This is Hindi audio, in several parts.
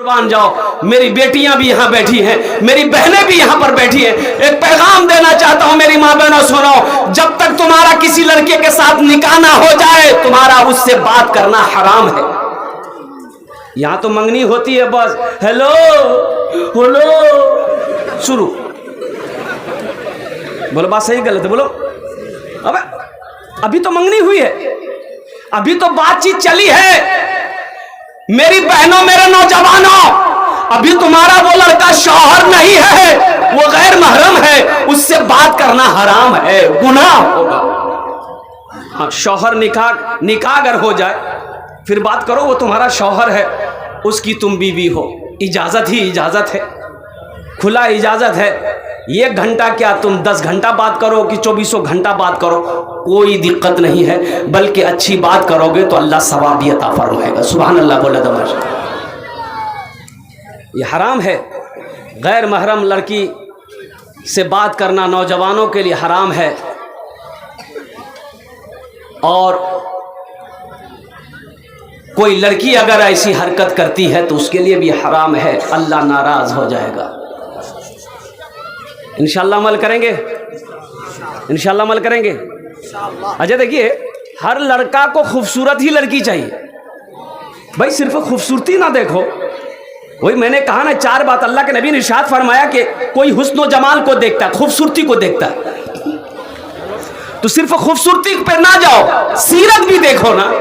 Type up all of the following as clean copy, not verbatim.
कुर्बान जाओ, मेरी बेटियां भी यहाँ बैठी हैं, मेरी बहनें भी यहाँ पर बैठी हैं। एक पैगाम देना चाहता हूँ मेरी माँ बहनों, सुनो, जब तक तुम्हारा किसी लड़के के साथ निकाह ना हो जाए, तुम्हारा उससे बात करना हराम है। यहाँ तो मंगनी होती है, बस हेलो हेलो शुरू। बोलो बात सही गलत है, बोलो। अबे अभी तो मंगनी हुई है, अभी तो बातचीत चली है। मेरी बहनों, मेरे नौजवानों, अभी तुम्हारा वो लड़का शौहर नहीं है, वो गैर महरम है, उससे बात करना हराम है, गुनाह होगा। हाँ, शौहर निकाह अगर हो जाए फिर बात करो, वो तुम्हारा शौहर है, उसकी तुम बीवी हो, इजाजत ही इजाजत है, खुला इजाजत है। 1 घंटा क्या तुम 10 घंटा बात करो कि 24 घंटा बात करो, कोई दिक्कत नहीं है, बल्कि अच्छी बात करोगे तो अल्लाह सवाब भी अता फरमाएगा। सुभान अल्लाह बोले तो माशा। ये हराम है, गैर महरम लड़की से बात करना नौजवानों के लिए हराम है। और कोई लड़की अगर ऐसी हरकत करती है तो उसके लिए भी हराम है, अल्लाह नाराज हो जाएगा। इंशाअल्लाह अमल करेंगे, इंशाअल्लाह अमल करेंगे। अच्छा देखिए, हर लड़का को खूबसूरत ही लड़की चाहिए भाई, सिर्फ खूबसूरती ना देखो। वही मैंने कहा ना, 4 बात अल्लाह के नबी ने इरशाद फरमाया कि कोई हुस्न व जमाल को देखता है, खूबसूरती को देखता है। तो सिर्फ खूबसूरती पे ना जाओ, सीरत भी देखो ना,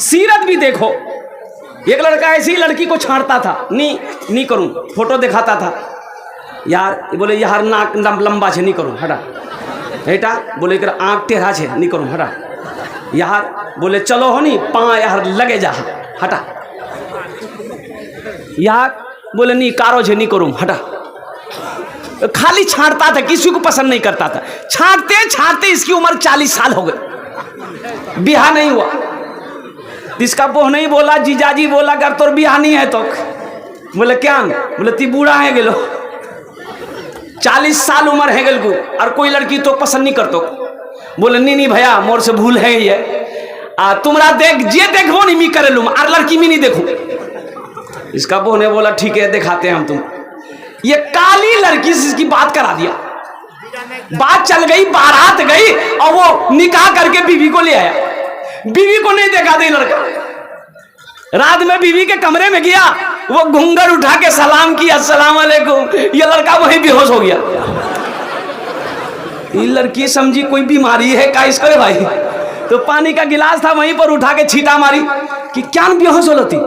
सीरत भी देखो। एक लड़का ऐसी लड़की को छांटता था, नहीं करूं, फोटो दिखाता था, यार बोले यार नाक लंबा छे, नहीं करूं, हटा। बेटा बोले कर आँख टेढ़ा छे, नहीं करूं, हटा। यार बोले चलो हो नहीं, पाँ यार लगे जा, हटा। यार बोले नहीं कारो छे, नहीं करूं, हटा। खाली छांटता था, किसी को पसंद नहीं करता था। छांटते छांटते इसकी उम्र 40 साल हो गई, बिहा नहीं हुआ। इसका बोह नहीं बोला, जीजाजी बोला अगर तोर बिहा नहीं है तो। बोले क्या? बोले ती बूढ़ा है गेलो, 40 साल उम्र है गेल को, और कोई लड़की तो पसंद नहीं करतो। बोले नहीं भैया, मोर से भूल है ये, तुमरा देख जे देखो नहीं मी करे लूम, और लड़की में नहीं देखो। इसका बोह ने बोला ठीक है दिखाते हैं हम तुम। ये काली लड़की से इसकी बात करा दिया, बात चल गई, बारात गई, और वो निकाह करके बीवी को ले आया। बीवी को नहीं देखा था लड़का। रात में बीवी के कमरे में गया, वो घूंघट उठा के सलाम किया, अस्सलाम वालेकुम। ये लड़का वहीं बेहोश हो गया। ये लड़की समझी कोई बीमारी है का इसको भाई, तो पानी का गिलास था वहीं पर उठा के छीटा मारी कि क्या बेहोश हो थी।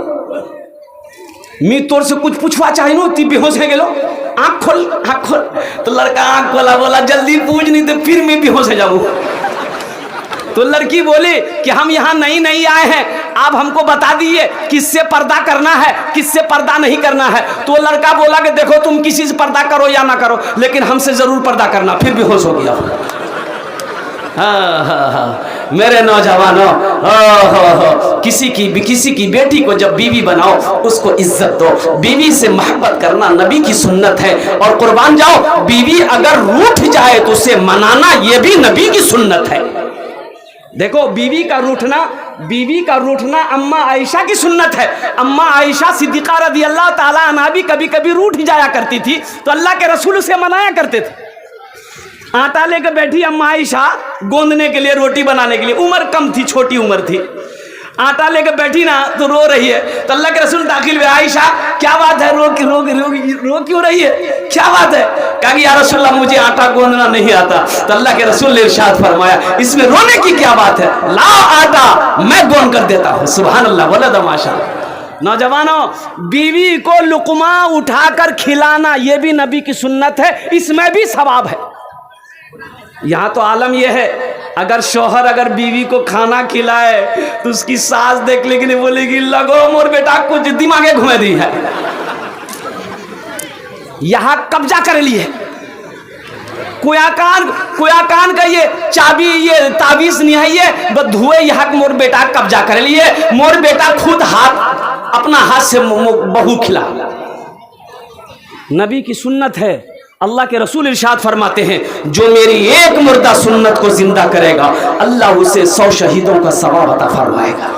मी तोर से कुछ पूछवा चाहे नो, ती बेहोश है गेलो, आँख खोल, आँख खोल। तो लड़का आँख खोला, बोला जल्दी पूछ, नहीं तो फिर मैं बेहोश हो जाऊँ। तो लड़की बोली कि हम यहाँ नई आए हैं, आप हमको बता दीजिए किससे पर्दा करना है, किससे पर्दा नहीं करना है। तो लड़का बोला कि देखो तुम किसी से पर्दा करो या ना करो, लेकिन हमसे जरूर पर्दा करना। फिर बेहोश हो गया। हाँ, मेरे नौजवानों, किसी की बेटी को जब बीवी बनाओ उसको इज्जत दो। बीवी से मोहब्बत करना नबी की सुन्नत है। और कुर्बान जाओ, बीवी अगर रूठ जाए तो उसे मनाना ये भी नबी की सुन्नत है। देखो बीवी का रूठना अम्मा आयशा की सुन्नत है। अम्मा आयशा सिद्दीक़ा रज़ी अल्लाह ताला अन्हा भी कभी कभी रूठ जाया करती थी, तो अल्लाह के रसूल से मनाया करते थे। आटा लेकर बैठी अम्मा आयशा गोंदने के लिए, रोटी बनाने के लिए, उम्र कम थी, छोटी उम्र थी। आटा लेकर बैठी ना तो रो रही है, तो अल्लाह के रसूल दाखिल हुए, आयशा क्या बात है, रो क्यों रही है, क्या बात है? कहा कि या रसूलल्लाह मुझे आटा गूंदना नहीं आता। तो अल्लाह के रसूल ने इरशाद फरमाया, इसमें रोने की क्या बात है, लाओ आटा मैं गूंद कर देता हूँ। सुभान अल्लाह, बोले तो माशाअल्लाह। नौजवानों, बीवी को लुकमा उठाकर खिलाना ये भी नबी की सुन्नत है, इसमें भी सवाब है। यहाँ तो आलम यह है, अगर शौहर अगर बीवी को खाना खिलाए तो उसकी सास देख लेगी, बोलेगी लगो मोर बेटा कुछ दिमागे घुमा दी है, यहाँ कब्जा कर लिए। कुयाकान का ये चाबी, ये ताबीज नहीं है, ये बधुए यहाँ मोर बेटा कब्जा कर लिए। मोर बेटा खुद अपना हाथ से बहू खिला। नबी की सुन्नत है। अल्लाह के रसूल इरशाद फरमाते हैं, जो मेरी एक मुर्दा सुन्नत को जिंदा करेगा, अल्लाह उसे 100 शहीदों का सवाब अता फरमाएगा।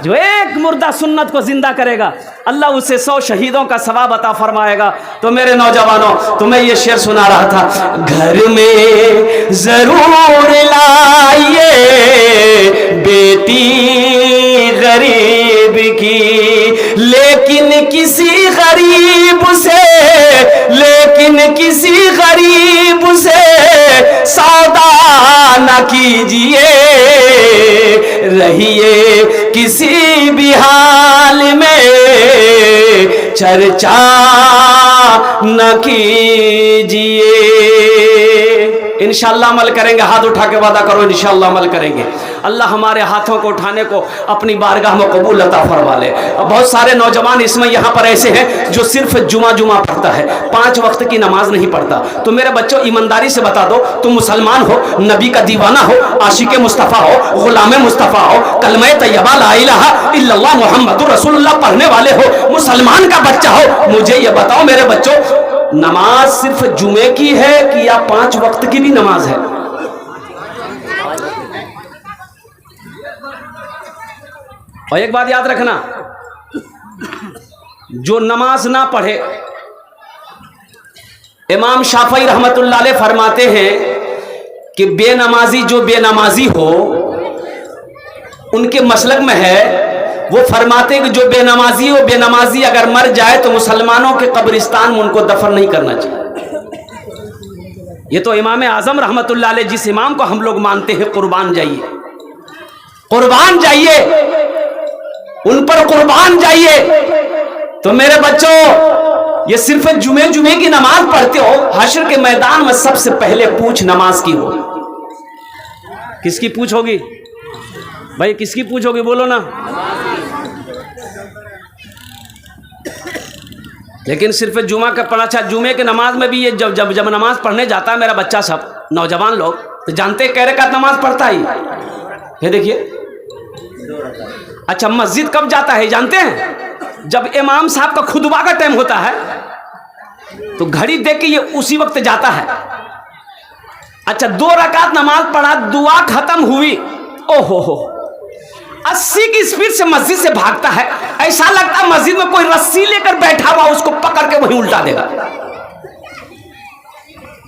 जो एक मुर्दा सुन्नत को जिंदा करेगा अल्लाह उसे 100 शहीदों का सवाब अता फरमाएगा। तो मेरे नौजवानों, तुम्हें ये शेर सुना रहा था, घर में जरूर लाइए बेटी गरीब की, लेकिन किसी गरीब से सौदा न कीजिए, रहिए किसी भी हाल में चर्चा न कीजिए। इंशाअल्लाह अमल करेंगे। हाथ उठा के वादा करो, इंशाअल्लाह अमल करेंगे। अल्लाह हमारे हाथों को उठाने को अपनी बारगाह में कबूल अता फरमा ले। बहुत सारे नौजवान इसमें यहाँ पर ऐसे हैं जो सिर्फ जुमा पढ़ता है, 5 वक्त की नमाज नहीं पढ़ता। तो मेरे बच्चों, ईमानदारी से बता दो, तुम मुसलमान हो, नबी का दीवाना हो, आशिक मुस्तफ़ा हो, गुलाम मुस्तफ़ा हो, कलमे तैयबा ला इलाहा इल्लल्लाह मुहम्मदुर रसूलुल्लाह पढ़ने वाले हो, मुसलमान का बच्चा हो, मुझे ये बताओ मेरे बच्चों, नमाज सिर्फ जुमे की है कि या 5 वक्त की भी नमाज है? और एक बात याद रखना, जो नमाज ना पढ़े, इमाम शाफई रहमतुल्लाह अलैह फरमाते हैं कि जो बेनमाजी हो, उनके मसलक में है, वो फरमाते हैं कि जो बेनमाजी अगर मर जाए तो मुसलमानों के कब्रिस्तान में उनको दफन नहीं करना चाहिए। ये तो इमाम आजम रहमतुल्लाह अलैह, जिस इमाम को हम लोग मानते हैं, कुर्बान जाइए, उन पर कुर्बान जाइए। तो मेरे बच्चों, ये सिर्फ जुमे की नमाज पढ़ते हो, हश्र के मैदान में सबसे पहले पूछ नमाज की हो। किसकी पूछ होगी भाई? किसकी पूछ होगी? बोलो ना। लेकिन सिर्फ जुमा का पढ़ा। अच्छा, जुमे के नमाज में भी ये जब नमाज पढ़ने जाता है मेरा बच्चा, सब नौजवान लोग तो जानते हैं, कह रकात नमाज पढ़ता ही। ये देखिए, अच्छा मस्जिद कब जाता है जानते हैं? जब इमाम साहब का खुतबा का टाइम होता है तो घड़ी देख के ये उसी वक्त जाता है। अच्छा, 2 रकात नमाज पढ़ा, दुआ खत्म हुई, ओहो हो, 80 की स्पीड से मस्जिद से भागता है। ऐसा लगता है मस्जिद में कोई रस्सी लेकर बैठा हुआ, उसको पकड़ के वहीं उल्टा देगा।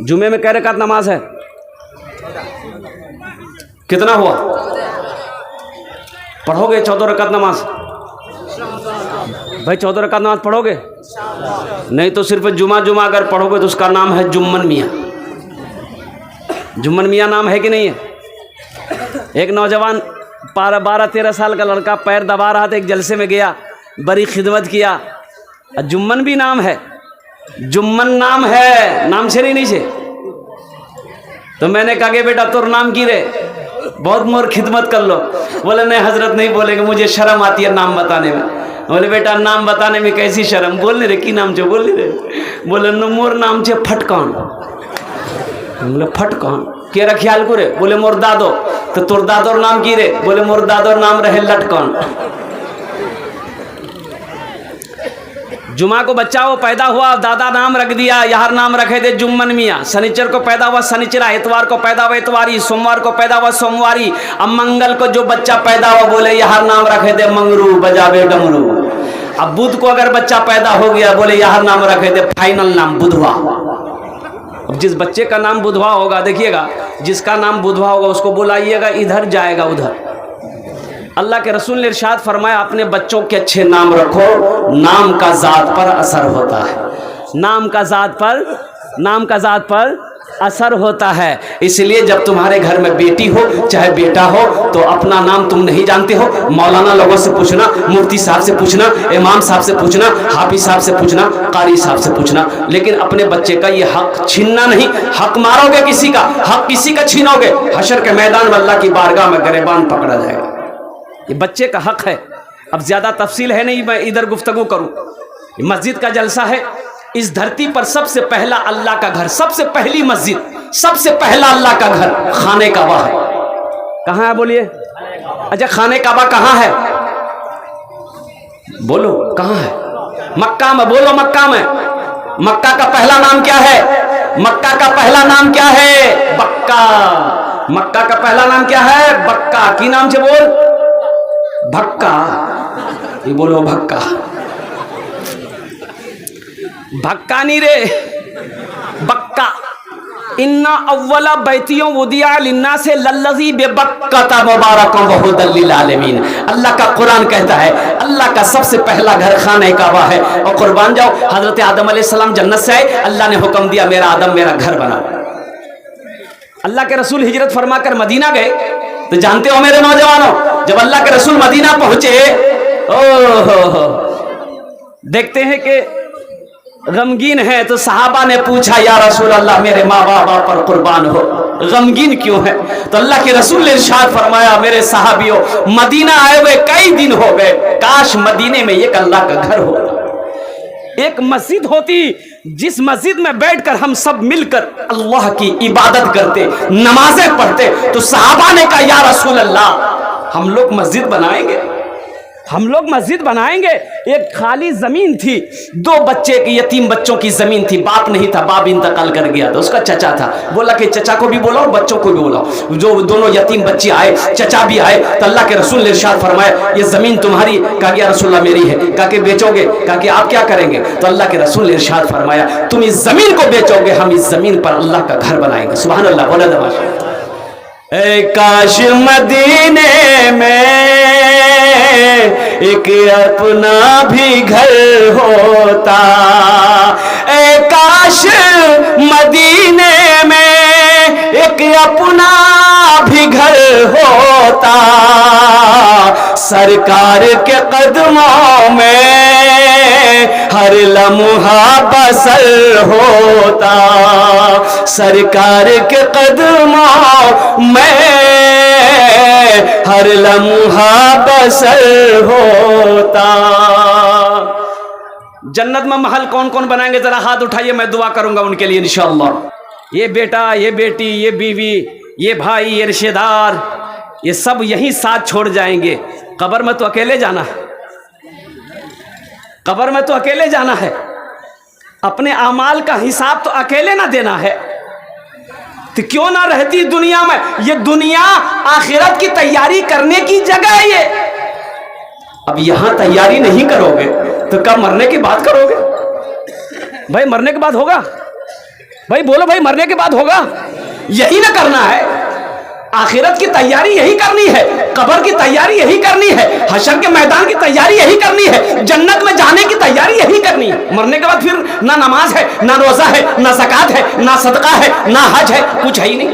जुमे में कै रकात नमाज है? कितना हुआ? पढ़ोगे 14 रकात नमाज? भाई 14 रकात नमाज पढ़ोगे? नहीं तो सिर्फ जुमा अगर पढ़ोगे तो उसका नाम है जुम्मन मियाँ। जुम्मन मियाँ नाम है कि नहीं है? एक नौजवान 12-13 साल का लड़का पैर दबा रहा था, एक जलसे में गया, बड़ी खिदमत किया, जुम्मन भी नाम है, जुम्मन नाम है, नाम से नहीं से। तो मैंने कहा कि बेटा तोर नाम की रे? बहुत मोर खिदमत कर लो। बोले नहीं हजरत नहीं बोलेंगे, मुझे शर्म आती है नाम बताने में। बोले बेटा नाम बताने में कैसी शर्म? बोलने रे की नाम छो? बोलने रे। बोले न मोर नाम छे फटकान। बोले फटकान केरा ख्याल को रे? बोले मोर दादो। तो तोर दादोर नाम की रे? बोले मोर दादोर नाम रहे लटकान। जुमा को बच्चा वो पैदा हुआ, दादा नाम रख दिया, यार नाम रखे थे जुम्मन मियाँ। शनिचर को पैदा हुआ शनिचरा, इतवार को पैदा हुआ इतवारी, सोमवार को पैदा हुआ सोमवारी। अब मंगल को जो बच्चा पैदा हुआ बोले यार नाम रखे थे मंगरू, बजावे डमरू। अब बुध को अगर बच्चा पैदा हो गया बोले यार नाम रखे थे फाइनल नाम बुधवा। अब जिस बच्चे का नाम बुधवा होगा, देखिएगा जिसका नाम बुधवा होगा उसको बुलाइएगा, इधर जाएगा उधर। अल्लाह के रसूल ने इरशाद फरमाया अपने बच्चों के अच्छे नाम रखो, नाम का जात पर असर होता है। नाम का जात पर असर होता है। इसलिए जब तुम्हारे घर में बेटी हो चाहे बेटा हो तो अपना नाम तुम नहीं जानते हो, मौलाना लोगों से पूछना, मुफ्ती साहब से पूछना, इमाम साहब से पूछना, हाफिज साहब से पूछना, कारी साहब से पूछना। लेकिन अपने बच्चे का ये हक छीनना नहीं। हक मारोगे किसी का, हक किसी का छीनोगे, हशर के मैदान में अल्लाह की बारगाह में गिरबान पकड़ा जाएगा। ये बच्चे का हक है। अब ज्यादा तफसील है नहीं, मैं इधर गुफ्तगू करूं। मस्जिद का जलसा है, इस धरती पर सबसे पहला अल्लाह का घर, सबसे पहली मस्जिद, सबसे पहला अल्लाह का घर खाने काबा है। कहाँ है बोलिए? अच्छा खाने काबा कहाँ है? बोलो कहाँ है? मक्का में। बोलो मक्का में। मक्का का पहला नाम क्या है? मक्का का पहला नाम क्या है? बक्का। मक्का का पहला नाम क्या है? बक्का। की नाम से बोल? भक्का, ये बोलो भक्का, भक्का नहीं रे, बक्का। इन्ना अव्वला बैतियों वुदिया लिन्ना से लल्लज़ी बेबक्कता मुबारकम व हुदल लिल आलमीन। अल्लाह का कुरान कहता है अल्लाह का सबसे पहला घर खाने काबा है। और कुर्बान जाओ, हजरत आदम अलैहिस्सलाम जन्नत से आए, अल्लाह ने हुक्म दिया मेरा आदम मेरा घर बनाओ। अल्लाह के रसूल हिजरत फरमाकर मदीना गए, तो जानते हो मेरे नौजवानों, जब अल्लाह के रसूल मदीना पहुंचे, ओहो, देखते हैं कि गमगीन है, तो सहाबा ने पूछा या रसूल अल्लाह मेरे माँ बाबा पर कुर्बान हो, गमगीन क्यों है? तो अल्लाह के रसूल ने इरशाद फरमाया मेरे सहाबियों, मदीना आए हुए कई दिन हो गए, काश मदीने में एक अल्लाह का घर हो, एक मस्जिद होती जिस मस्जिद में बैठकर हम सब मिलकर अल्लाह की इबादत करते, नमाजें पढ़ते। तो सहाबा ने कहा या रसूल अल्लाह हम लोग मस्जिद बनाएंगे, हम लोग मस्जिद बनाएंगे। एक खाली जमीन थी, 2 बच्चे के यतीम बच्चों की जमीन थी, बाप नहीं था, बाप इंतकाल कर गया था, उसका चचा था। बोला कि चचा को भी बुलाओ बच्चों को भी बुलाओ। जो दोनों यतीम बच्चे आए, चचा भी आए, तो अल्लाह के रसूल ने इरशाद फरमाया ये जमीन तुम्हारी? कहा कि या रसूलल्लाह मेरी है। कहा कि बेचोगे? कहा कि आप क्या करेंगे? तो अल्लाह के रसूल ने इरशाद फरमाया तुम इस जमीन को बेचोगे, हम इस जमीन पर अल्लाह का घर बनाएंगे। सुभान अल्लाह, बोला दबाश। काश मदीने में एक अपना भी घर होता, काश मदीने में एक अपना भी घर होता, सरकार के कदमों में हर लम्हा बसर होता, सरकार के कदमों में हर लम्हा बसर होता। जन्नत में महल कौन कौन बनाएंगे? जरा हाथ उठाइए, मैं दुआ करूंगा उनके लिए इंशाअल्लाह। ये बेटा, ये बेटी, ये बीवी, ये भाई, ये रिश्तेदार, ये सब यहीं साथ छोड़ जाएंगे। कब्र में तो अकेले जाना है, कब्र में तो अकेले जाना है, अपने अमाल का हिसाब तो अकेले ना देना है। तो क्यों ना रहती दुनिया में? ये दुनिया आखिरत की तैयारी करने की जगह है ये। अब यहां तैयारी नहीं करोगे तो कब मरने की बात करोगे? भाई मरने के बाद होगा? भाई बोलो भाई, मरने के बाद होगा? यही ना करना है, आखिरत की तैयारी यही करनी है, कब्र की तैयारी यही करनी है, हशर के मैदान की तैयारी यही करनी है, जन्नत में जाने की तैयारी यही करनी है। मरने के बाद फिर ना नमाज है, ना रोजा है, ना ज़कात है, ना सदका है, ना हज है, कुछ है ही नहीं।